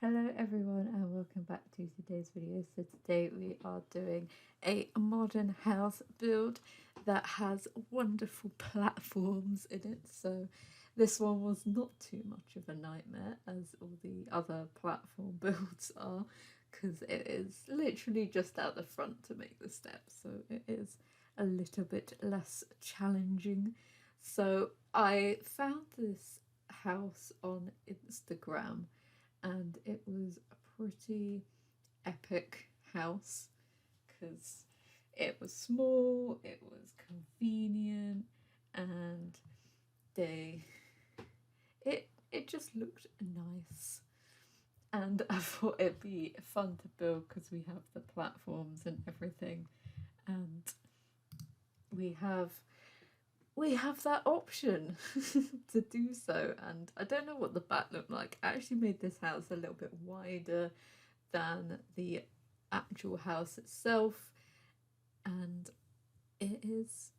Hello everyone and welcome back to today's video. So today we are doing a modern house build that has wonderful platforms in it. So this one was not too much of a nightmare as all the other platform builds are, because it is literally just out the front to make the steps, so it is a little bit less challenging. So I found this house on Instagram and it was a pretty epic house because it was small, it was convenient, and they it just looked nice. And I thought it'd be fun to build because we have the platforms and everything, and we have we have that option to do so. And I don't know what the back looked like. I actually made this house a little bit wider than the actual house itself, and it's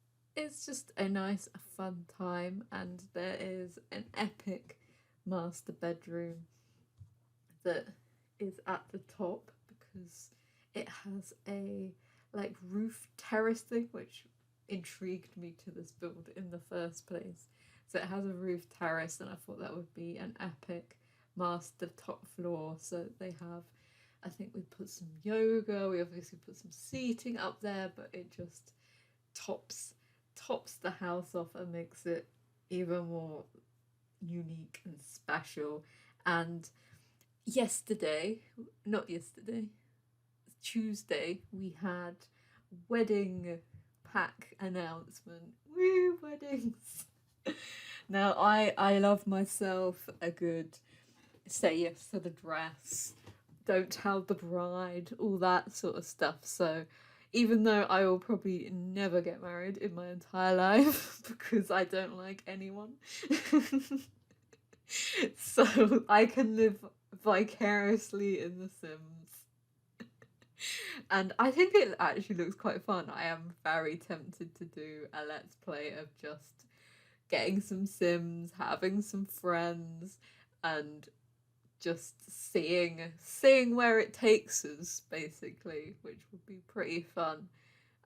just a nice fun time. And there is an epic master bedroom that is at the top because it has a like roof terrace thing, which intrigued me to this build in the first place. So it has a roof terrace, and I thought that would be an epic master top floor. So they have, I think we put some yoga, we obviously put some seating up there, but it just tops the house off and makes it even more unique and special. And not yesterday, Tuesday, we had wedding pack announcement. Woo, weddings! Now, I love myself a good say yes to the dress, don't tell the bride, all that sort of stuff. So, even though I will probably never get married in my entire life because I don't like anyone, so I can live vicariously in The Sims. And I think it actually looks quite fun. I am very tempted to do a let's play of just getting some Sims, having some friends, and just seeing where it takes us, basically, which would be pretty fun.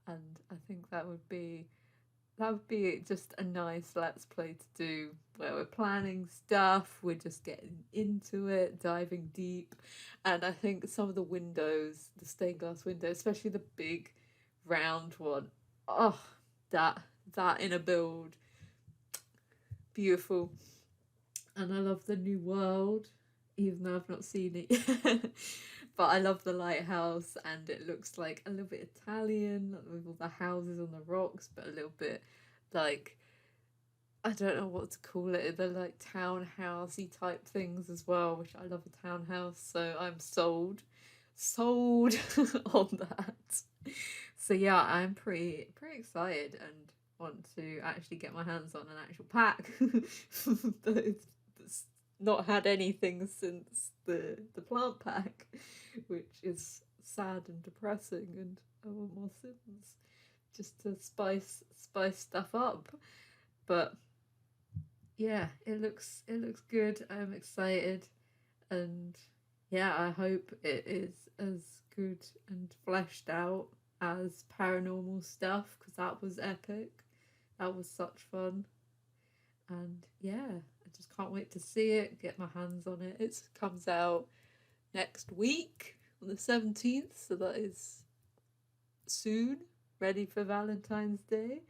And I think that would be just a nice let's play to do where we're planning stuff, we're just getting into it, diving deep. And I think some of the windows, the stained glass window, especially the big round one, oh, that that in a build, beautiful. And I love the new world, even though I've not seen it yet. But I love the lighthouse, and it looks like a little bit Italian with all the houses on the rocks, but a little bit like, I don't know what to call it. They're like townhousey type things as well, which I love a townhouse, so I'm sold on that. So yeah, I'm pretty excited and want to actually get my hands on an actual pack that's not had anything since the plant pack, which is sad and depressing. And I want more Sims just to spice stuff up. But yeah, it looks good. I'm excited, and yeah, I hope it is as good and fleshed out as paranormal stuff, because that was epic. That was such fun. And yeah, I just can't wait to see it, get my hands on it. It comes out next week on the 17th, so that is soon, ready for Valentine's Day.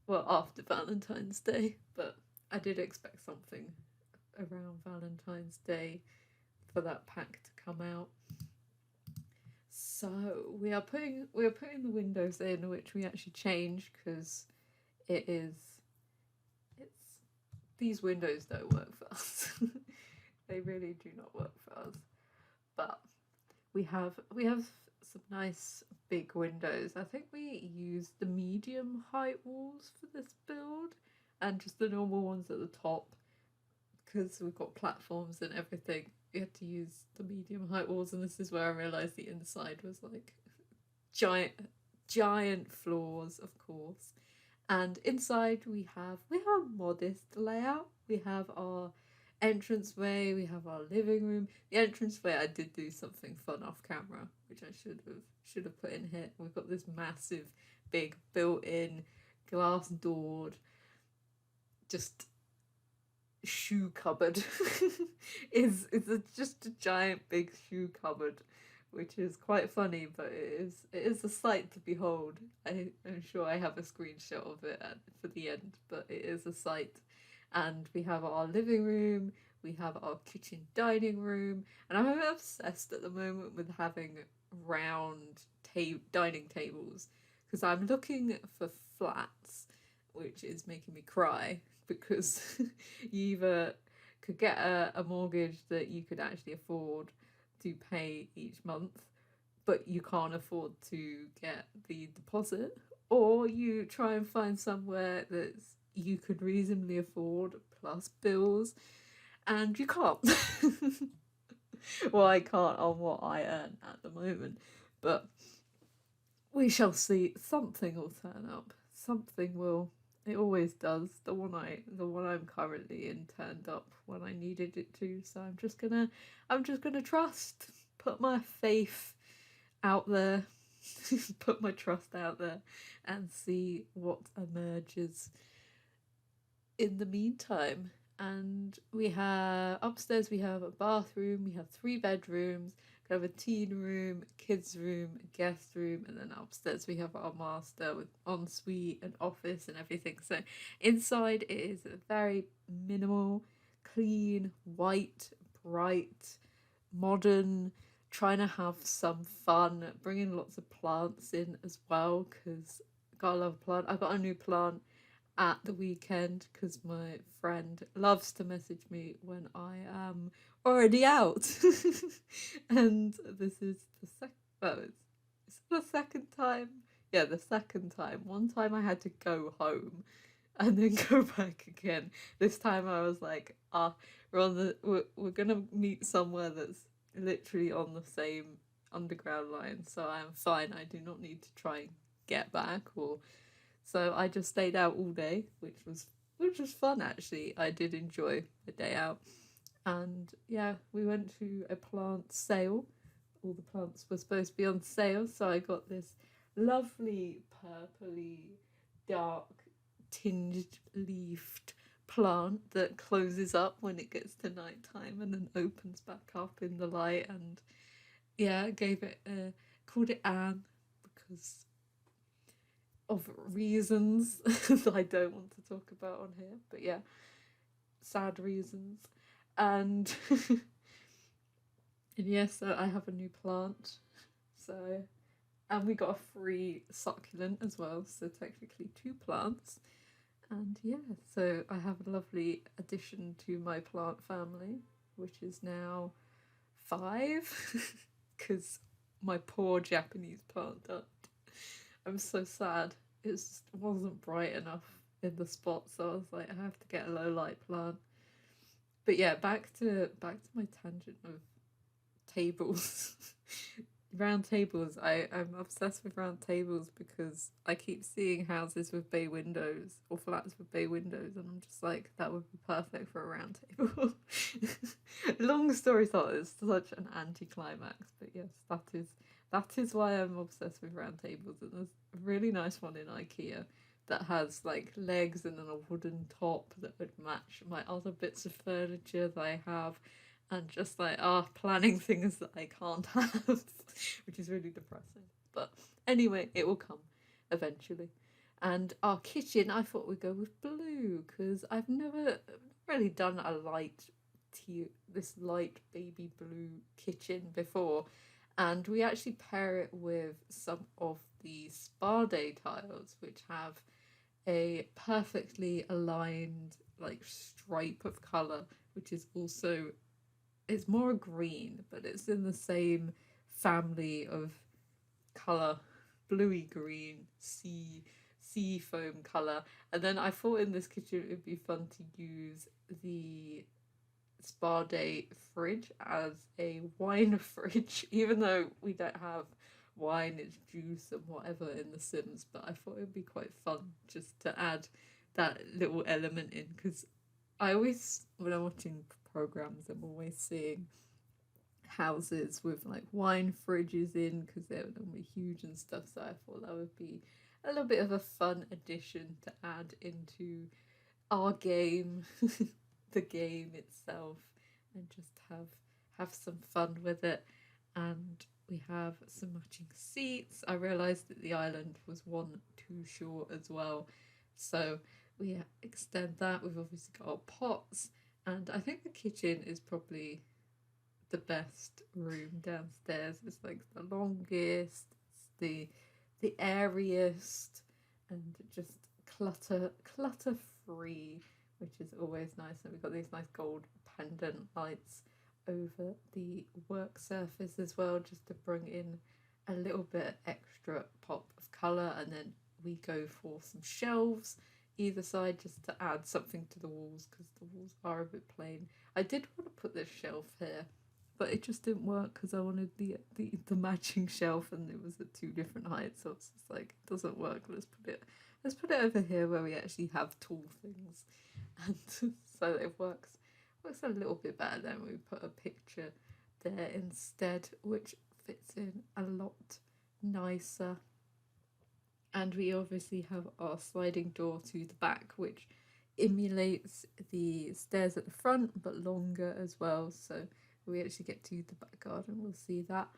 Well, after Valentine's Day, but I did expect something around Valentine's Day for that pack to come out. So we are putting the windows in, which we actually changed because it is it's these windows don't work for us. They really do not work for us. But we have some nice big windows. I think we used the medium height walls for this build and just the normal ones at the top because we've got platforms and everything. We had to use the medium height walls, and this is where I realised the inside was like giant floors, of course. And inside we have a modest layout. We have our entranceway, we have our living room. The entranceway, I did do something fun off camera, which I should have put in here. We've got this massive, big, built-in, glass doored, just shoe cupboard. It's just a giant big shoe cupboard, which is quite funny, but it is a sight to behold. I'm sure I have a screenshot of it for the end, but it is a sight. And we have our living room, we have our kitchen dining room, and I'm obsessed at the moment with having round dining tables, because I'm looking for flats, which is making me cry, because you either could get a mortgage that you could actually afford to pay each month, but you can't afford to get the deposit, or you try and find somewhere that's you could reasonably afford plus bills, and you can't. Well, I can't on what I earn at the moment, but we shall see. Something will turn up. Something will. It always does. The one I'm currently in turned up when I needed it to. So I'm just gonna trust. Put my faith out there. Put my trust out there and see what emerges in the meantime. And we have upstairs, we have a bathroom, we have 3 bedrooms, we have a teen room, kids room, a guest room, and then upstairs we have our master with ensuite and office and everything. So inside it is very minimal, clean, white, bright, modern, trying to have some fun, bringing lots of plants in as well, because gotta love a plant. I got a new plant at the weekend because my friend loves to message me when I am already out. And this is the second time. Yeah, the second time. One time I had to go home and then go back again. This time I was like, we're gonna meet somewhere that's literally on the same underground line, so I'm fine. I do not need to try and get back, or so I just stayed out all day, which was fun actually. I did enjoy the day out. And yeah, we went to a plant sale. All the plants were supposed to be on sale, so I got this lovely purpley dark tinged leafed plant that closes up when it gets to night time and then opens back up in the light. And yeah, called it Anne because of reasons that I don't want to talk about on here, but yeah, sad reasons. And and yes, so I have a new plant, so, and we got a free succulent as well, so technically 2 plants. And yeah, so I have a lovely addition to my plant family, which is now 5, because my poor Japanese plant died. I'm so sad. It just wasn't bright enough in the spot, so I was like, I have to get a low light plant. But yeah, back to my tangent of tables. Round tables. I'm obsessed with round tables because I keep seeing houses with bay windows or flats with bay windows, and I'm just like, that would be perfect for a round table. Long story short, it's such an anticlimax, but yes, that is why I'm obsessed with round tables. And there's a really nice one in IKEA that has like legs and then a wooden top that would match my other bits of furniture that I have, and just like planning things that I can't have, which is really depressing. But anyway, it will come eventually. And our kitchen, I thought we'd go with blue because I've never really done this light baby blue kitchen before. And we actually pair it with some of the spa day tiles, which have a perfectly aligned like stripe of colour, which is also, it's more green, but it's in the same family of colour, bluey green, sea foam colour. And then I thought in this kitchen it would be fun to use the Spa Day fridge as a wine fridge, even though we don't have wine, it's juice and whatever in The Sims, but I thought it would be quite fun just to add that little element in, because I always, when I'm watching programs, I'm always seeing houses with like wine fridges in because they're normally huge and stuff. So I thought that would be a little bit of a fun addition to add into our game, the game itself, and just have some fun with it. And we have some matching seats. I realised that the island was one too short as well, so we extend that. We've obviously got our pots, and I think the kitchen is probably the best room downstairs. It's like the longest, it's the airiest, and just clutter free, which is always nice. And we've got these nice gold pendant lights over the work surface as well, just to bring in a little bit extra pop of colour. And then we go for some shelves either side just to add something to the walls, because the walls are a bit plain. I did want to put this shelf here, but it just didn't work because I wanted the matching shelf, and it was at two different heights, so it's just like, it doesn't work. Let's put it over here where we actually have tall things, and so it works a little bit better. Then we put a picture there instead, which fits in a lot nicer. And we obviously have our sliding door to the back, which emulates the stairs at the front but longer as well, so we actually get to the back garden. We'll see that.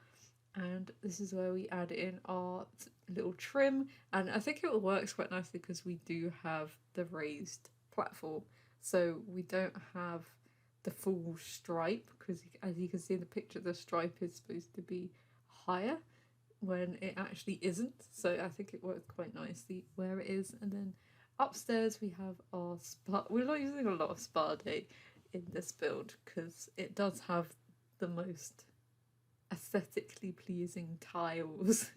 And this is where we add in our little trim, and I think it works quite nicely because we do have the raised platform, so we don't have the full stripe, because as you can see in the picture, the stripe is supposed to be higher when it actually isn't, so I think it works quite nicely where it is. And then upstairs we have our spa. We're not using a lot of spa day in this build because it does have the most aesthetically pleasing tiles.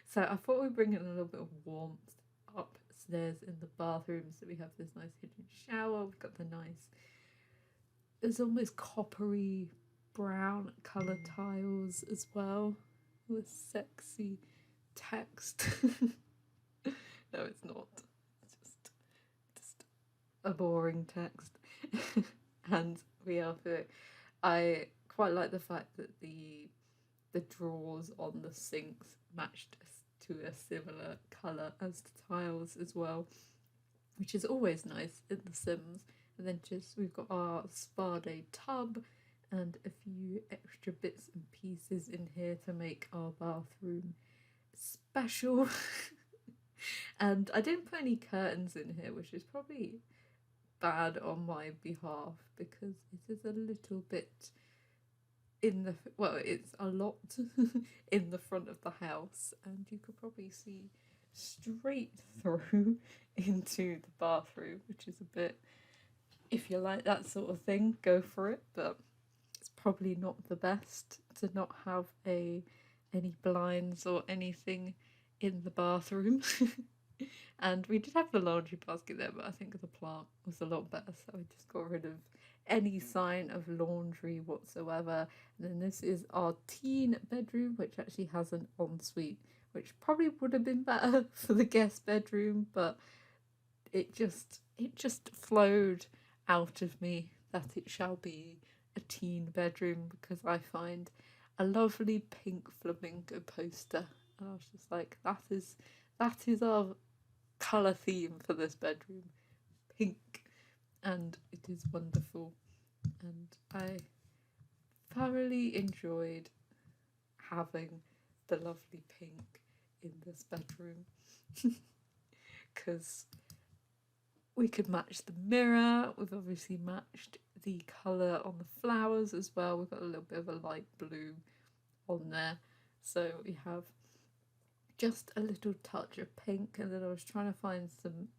So I thought we'd bring in a little bit of warmth upstairs in the bathroom. So we have this nice hidden shower. We've got the nice, there's almost coppery brown colour tiles as well, with sexy text. No, it's not. It's just a boring text. And we have it. I quite like the fact that the drawers on the sinks matched to a similar colour as the tiles as well, which is always nice in The Sims. And then just we've got our spa day tub and a few extra bits and pieces in here to make our bathroom special. And I didn't put any curtains in here, which is probably bad on my behalf because it is a little bit it's a lot in the front of the house, and you could probably see straight through into the bathroom, which is a bit, if you like that sort of thing, go for it, but it's probably not the best to not have any blinds or anything in the bathroom. And we did have the laundry basket there, but I think the plant was a lot better, so I just got rid of any sign of laundry whatsoever. And then this is our teen bedroom, which actually has an ensuite, which probably would have been better for the guest bedroom, but it just flowed out of me that it shall be a teen bedroom, because I find a lovely pink flamingo poster, and I was just like, that is our colour theme for this bedroom, pink, and it is wonderful. And I thoroughly enjoyed having the lovely pink in this bedroom because we could match the mirror. We've obviously matched the colour on the flowers as well. We've got a little bit of a light blue on there, so we have just a little touch of pink. And then I was trying to find some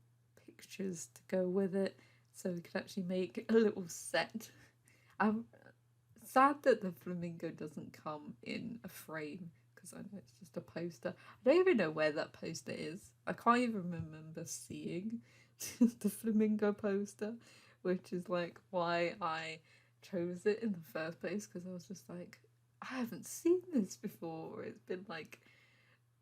pictures to go with it so we could actually make a little set. I'm sad that the flamingo doesn't come in a frame because I know it's just a poster. I don't even know where that poster is. I can't even remember seeing the flamingo poster, which is like why I chose it in the first place, because I was just like, I haven't seen this before. It's been like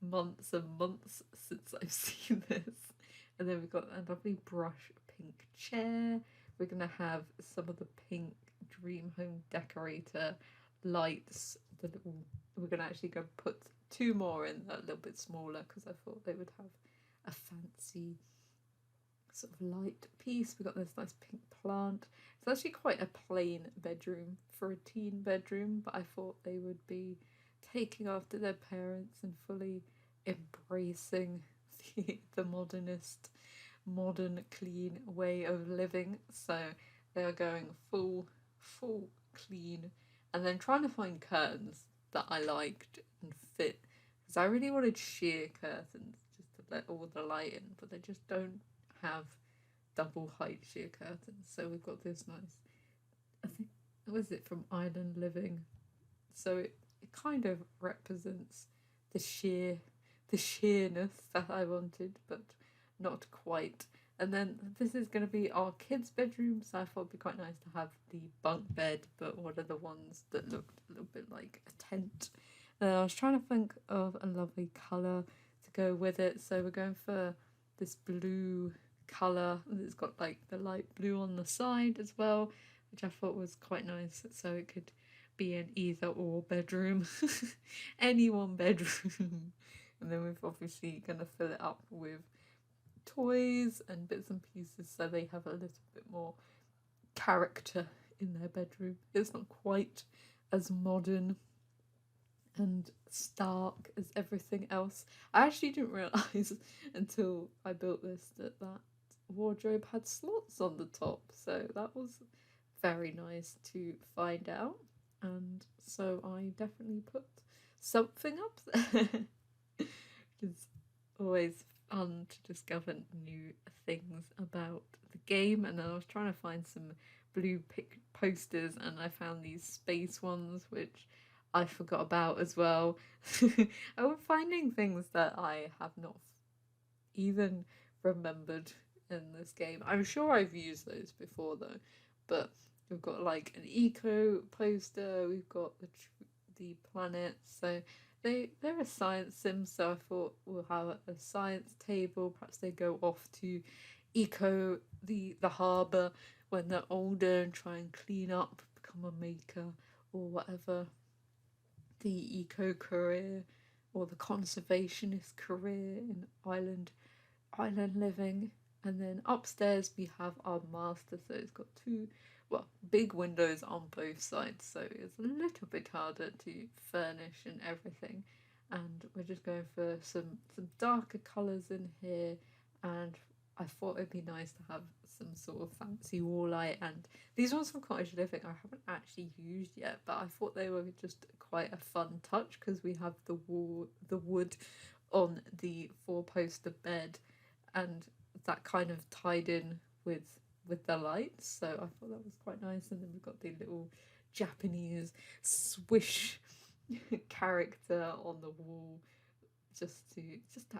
months and months since I've seen this. And then we've got a lovely brush pink chair. we're going to have some of the pink Dream Home Decorator lights. We're going to actually go put 2 more in that a little bit smaller because I thought they would have a fancy sort of light piece. We've got this nice pink plant. It's actually quite a plain bedroom for a teen bedroom, but I thought they would be taking after their parents and fully embracing the modern clean way of living. So they are going full clean, and then trying to find curtains that I liked and fit, because I really wanted sheer curtains just to let all the light in, but they just don't have double height sheer curtains. So we've got this nice, I think, was it from Island Living? So it kind of represents the sheerness that I wanted, but not quite. And then this is going to be our kids' bedroom, so I thought it'd be quite nice to have the bunk bed, but one of the ones that looked a little bit like a tent. I was trying to think of a lovely colour to go with it, so we're going for this blue colour. It's got like the light blue on the side as well, which I thought was quite nice, so it could be an either or bedroom. Any one bedroom. And then we're obviously going to fill it up with toys and bits and pieces so they have a little bit more character in their bedroom. It's not quite as modern and stark as everything else. I actually didn't realise until I built this that wardrobe had slots on the top, so that was very nice to find out, and so I definitely put something up there. It's always fun to discover new things about the game. And then I was trying to find some blue posters, and I found these space ones which I forgot about as well. I'm finding things that I have not even remembered in this game. I'm sure I've used those before though, but we've got like an eco poster, we've got the planets, so they're a science sim, so I thought we'll have a science table. Perhaps they go off to eco the harbour when they're older and try and clean up, become a maker or whatever. The eco career or the conservationist career in island living. And then upstairs we have our master, so it's got 2 big windows on both sides, so it's a little bit harder to furnish and everything. And we're just going for some darker colours in here, and I thought it'd be nice to have some sort of fancy wall light. And these ones from Cottage Living I haven't actually used yet, but I thought they were just quite a fun touch because we have the wood on the 4-poster bed, and that kind of tied in with the lights, so I thought that was quite nice. And then we've got the little Japanese swish character on the wall just to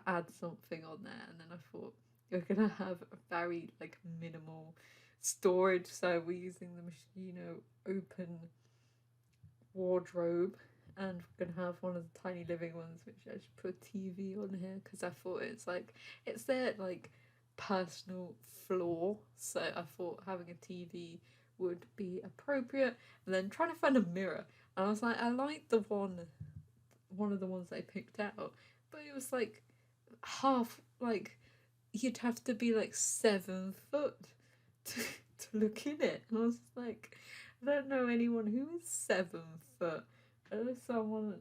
add something on there. And then I thought we're gonna have a very like minimal storage, so we're using the Moschino open wardrobe, and we're gonna have one of the tiny living ones which I should put a TV on here because I thought it's their like personal floor, so I thought having a TV would be appropriate. And then trying to find a mirror, and I was like, I like the one of the ones I picked out, but it was like half, like you'd have to be like 7 foot to look in it, and I was like, I don't know anyone who is 7 foot. I know someone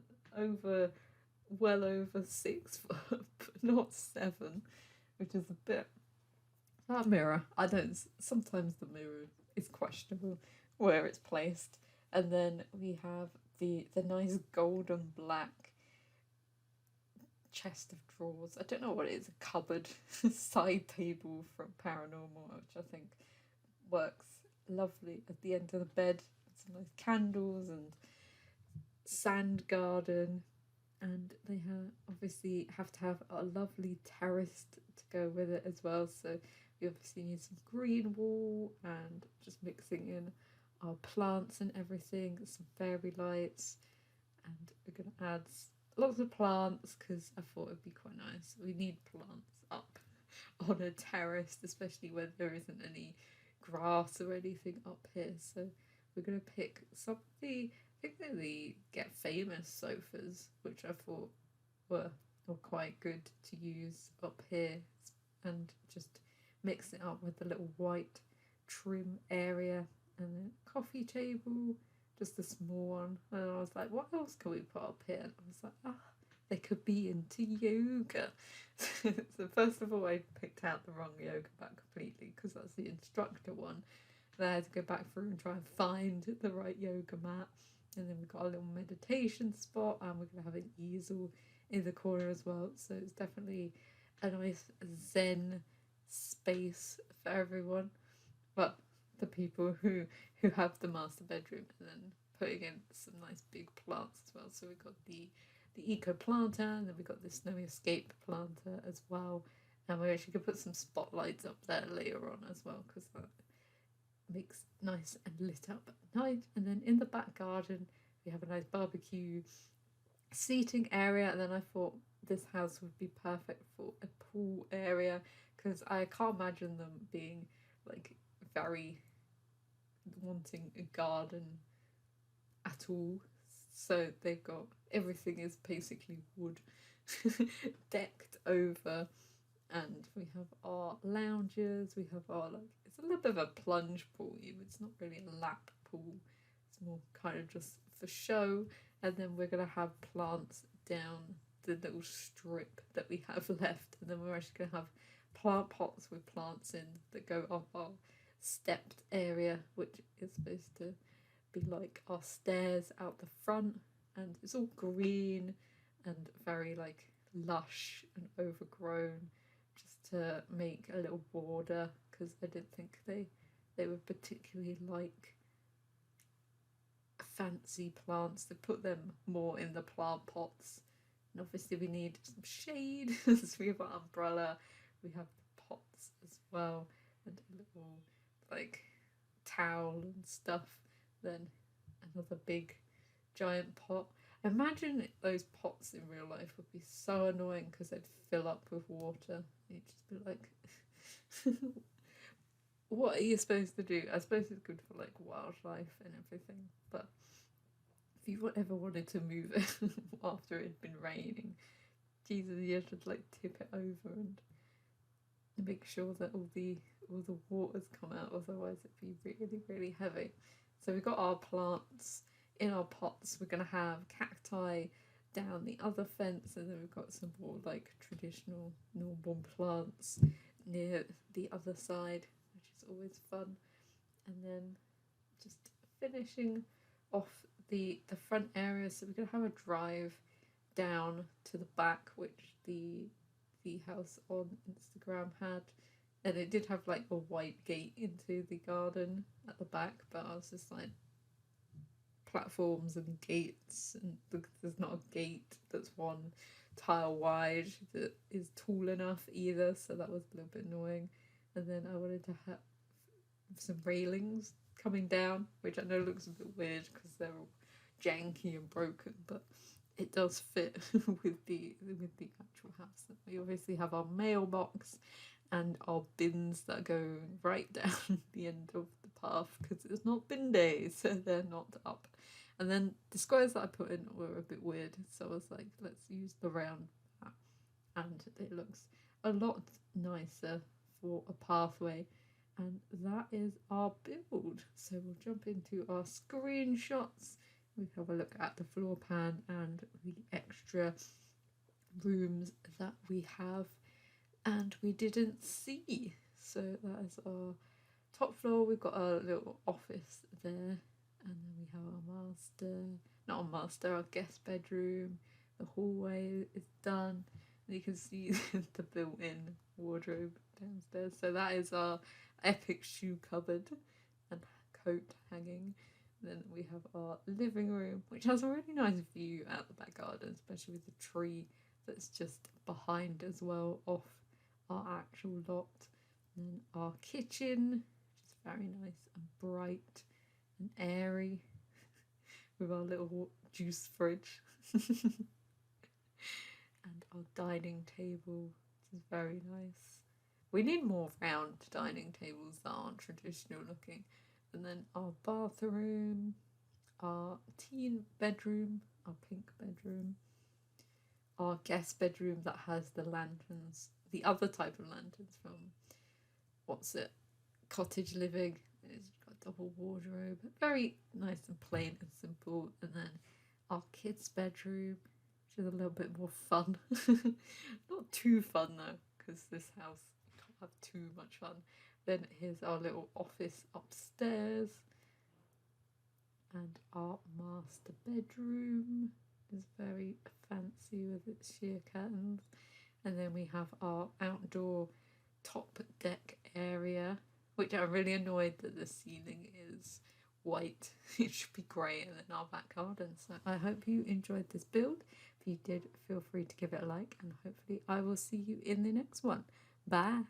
well over 6 foot, but not 7, which is a bit. That mirror, sometimes the mirror is questionable where it's placed. And then we have the nice golden black chest of drawers. I don't know what it is, a cupboard side table from Paranormal, which I think works lovely at the end of the bed. Some nice candles and sand garden. And they obviously have to have a lovely terrace to go with it as well. So we obviously need some green wall, and just mixing in our plants and everything, some fairy lights, and we're going to add lots of plants because I thought it'd be quite nice. We need plants up on a terrace, especially when there isn't any grass or anything up here, so we're going to pick some of the, I think they're the Get Famous sofas, which I thought were quite good to use up here, and just mix it up with the little white trim area, and then coffee table, just a small one. And I was like, what else can we put up here? And I was like, they could be into yoga. So first of all, I picked out the wrong yoga mat completely, because that's the instructor one. Then I had to go back through and try and find the right yoga mat. And then we've got a little meditation spot, and we're going to have an easel in the corner as well. So it's definitely a nice zen space for everyone. Well, the people who have the master bedroom, and then putting in some nice big plants as well. So we've got the eco planter, and then we've got the snowy escape planter as well. And we actually could put some spotlights up there later on as well, because that makes nice and lit up at night. And then in the back garden we have a nice barbecue seating area, and then I thought this house would be perfect for a pool area, because I can't imagine them being like very wanting a garden at all. So they've got, everything is basically wood decked over, and we have our lounges, we have our, like, it's a little bit of a plunge pool. It's not really a lap pool, it's more kind of just for show. And then we're going to have plants down the little strip that we have left, and then we're actually going to have plant pots with plants in that go up our stepped area, which is supposed to be like our stairs out the front. And it's all green and very like lush and overgrown, just to make a little border, because I didn't think they were particularly like fancy plants. They put them more in the plant pots, and obviously we need some shade. So we have our umbrella, we have the pots as well, and a little like towel and stuff. Then another big giant pot. Imagine those pots in real life would be so annoying, because they'd fill up with water. You'd just be like, what are you supposed to do? I suppose it's good for like wildlife and everything, but if you ever wanted to move it after it had been raining, Jesus, you have to like tip it over and make sure that all the waters come out, otherwise it'd be really, really heavy. So we've got our plants in our pots. We're going to have cacti down the other fence, and then we've got some more like traditional normal plants near the other side, which is always fun. And then just finishing off the front area, so we're going to have a drive down to the back, which the house on Instagram had, and it did have like a white gate into the garden at the back, but I was just like, platforms and gates, and there's not a gate that's one tile wide that is tall enough either, so that was a little bit annoying. And then I wanted to have some railings coming down, which I know looks a bit weird because they're all janky and broken, but it does fit with the actual house. We obviously have our mailbox and our bins that go right down the end of the path, because it's not bin day, so they're not up. And then the squares that I put in were a bit weird, so I was like, let's use the round map, and it looks a lot nicer for a pathway. And that is our build. So we'll jump into our screenshots. We have a look at the floor plan and the extra rooms that we have and we didn't see. So that is our top floor. We've got a little office there, and then we have our guest bedroom. The hallway is done, and you can see the built-in wardrobe downstairs. So that is our epic shoe cupboard and coat hanging. Then we have our living room, which has a really nice view out the back garden, especially with the tree that's just behind as well, off our actual lot. And then our kitchen, which is very nice and bright and airy, with our little juice fridge. And our dining table, which is very nice, We need more round dining tables that aren't traditional looking. And then our bathroom, our teen bedroom, our pink bedroom, our guest bedroom that has the lanterns, the other type of lanterns from, what's it, Cottage Living. It's got a double wardrobe, very nice and plain and simple. And then our kids' bedroom, which is a little bit more fun. Not too fun though, because this house can't have too much fun. Then here's our little office upstairs, and our master bedroom is very fancy with its sheer curtains. And then we have our outdoor top deck area, which I'm really annoyed that the ceiling is white. It should be grey, and then our back garden. So I hope you enjoyed this build. If you did, feel free to give it a like, and hopefully I will see you in the next one. Bye.